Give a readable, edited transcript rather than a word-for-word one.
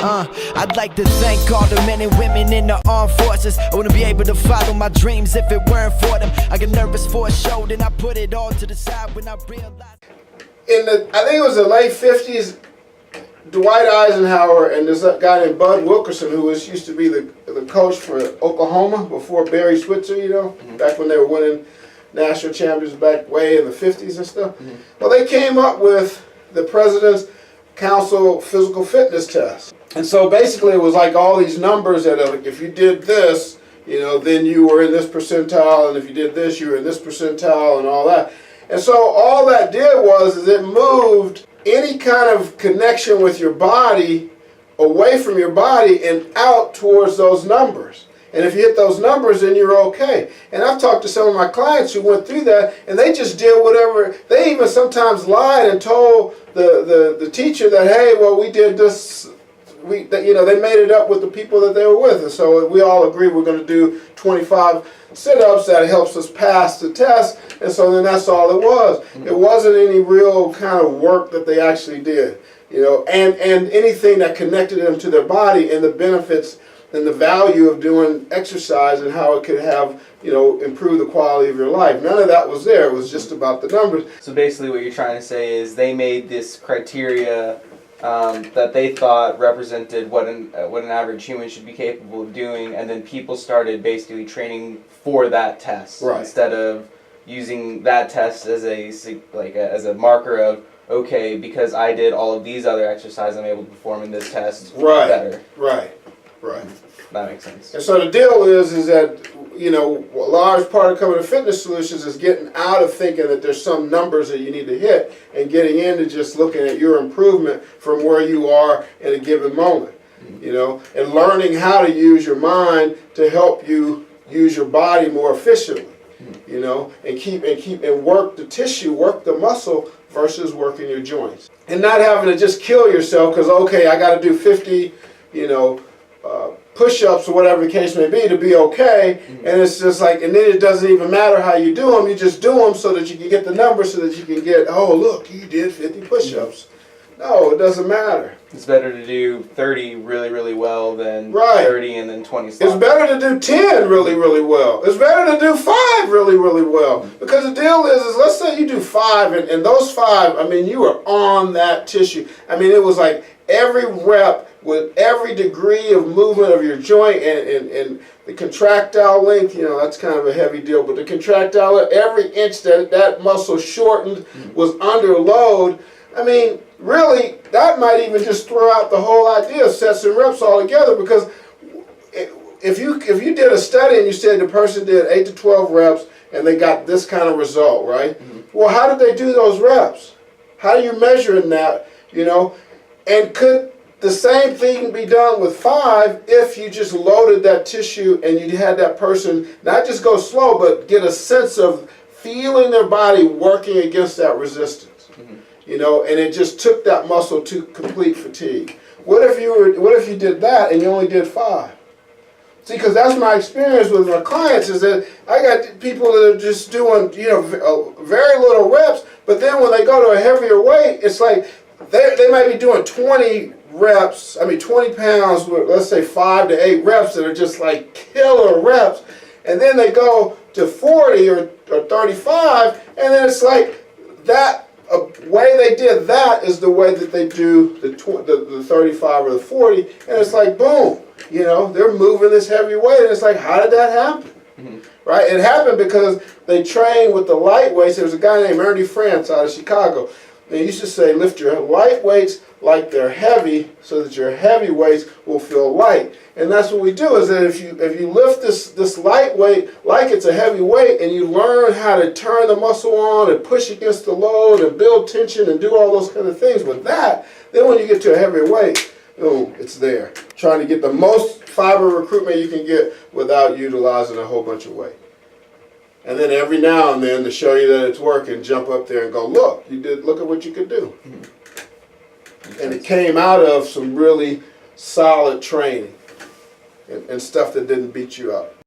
I'd like to thank all the men and women in the armed forces. I wouldn't be able to follow my dreams if it weren't for them. I get nervous for a show, then I put it all to the side when I realized. I think it was the late 50s, Dwight Eisenhower and this guy named Bud Wilkerson, who used to be the coach for Oklahoma before Barry Switzer, back when they were winning national champions back way in the 50s and stuff. Well, they came up with the President's Council Physical Fitness Test. And so basically it was like all these numbers that if you did this, then you were in this percentile, and if you did this, you were in this percentile and all that. And so all that did was it moved any kind of connection with your body away from your body and out towards those numbers. And if you hit those numbers, then you're okay. And I've talked to some of my clients who went through that, and they just did whatever. They even sometimes lied and told the teacher that, hey, well, we did this. They made it up with the people that they were with. And so we all agree we're going to do 25 sit-ups. That helps us pass the test. And so then that's all it was. It wasn't any real kind of work that they actually did. And anything that connected them to their body and the benefits and the value of doing exercise and how it could have, improve the quality of your life. None of that was there. It was just about the numbers. So basically what you're trying to say is they made this criteria that they thought represented what an average human should be capable of doing, and then people started basically training for that test, right, instead of using that test as a marker of, okay, because I did all of these other exercises, I'm able to perform in this test better. Right. That makes sense. And so the deal is that, a large part of coming to Fitness Solutions is getting out of thinking that there's some numbers that you need to hit and getting into just looking at your improvement from where you are in a given moment, and learning how to use your mind to help you use your body more efficiently, and work the tissue, work the muscle versus working your joints. And not having to just kill yourself because, okay, I got to do 50, push-ups or whatever the case may be to be okay, and it's just like, and then it doesn't even matter how you do them, you just do them so that you can get the numbers so that you can get, oh look, you did 50 push-ups. No, it doesn't matter. It's better to do 30 really, really well than 30 and then 20 slow. It's better to do 10 really, really well. It's better to do 5 really, really well. Because the deal is let's say you do 5, and those 5, you were on that tissue. It was like every rep with every degree of movement of your joint and the contractile length, that's kind of a heavy deal, but the contractile, every inch that muscle shortened was under load. Really, that might even just throw out the whole idea of sets and reps altogether, because if you did a study and you said the person did 8 to 12 reps and they got this kind of result, right? Well, how did they do those reps? How are you measuring that, And could the same thing be done with 5 if you just loaded that tissue and you had that person not just go slow, but get a sense of feeling their body working against that resistance? And it just took that muscle to complete fatigue. What if you did that and you only did 5? See, because that's my experience with my clients, is that I got people that are just doing, very little reps, but then when they go to a heavier weight, it's like they might be doing 20 reps, 20 pounds with, let's say, 5 to 8 reps that are just like killer reps, and then they go to 40 or 35, and then it's like that. A way they did that is the way that they do the 35 or the 40, and it's like, boom, they're moving this heavy weight, and it's like, how did that happen? Right? It happened because they trained with the light weights. There was a guy named Ernie France out of Chicago. They used to say, lift your light weights like they're heavy so that your heavy weights will feel light. And that's what we do, is that if you lift this light weight like it's a heavy weight, and you learn how to turn the muscle on and push against the load and build tension and do all those kind of things with that, then when you get to a heavier weight, boom, it's there. Trying to get the most fiber recruitment you can get without utilizing a whole bunch of weight. And then every now and then, to show you that it's working, jump up there and go, look at what you could do. And it came out of some really solid training and stuff that didn't beat you up.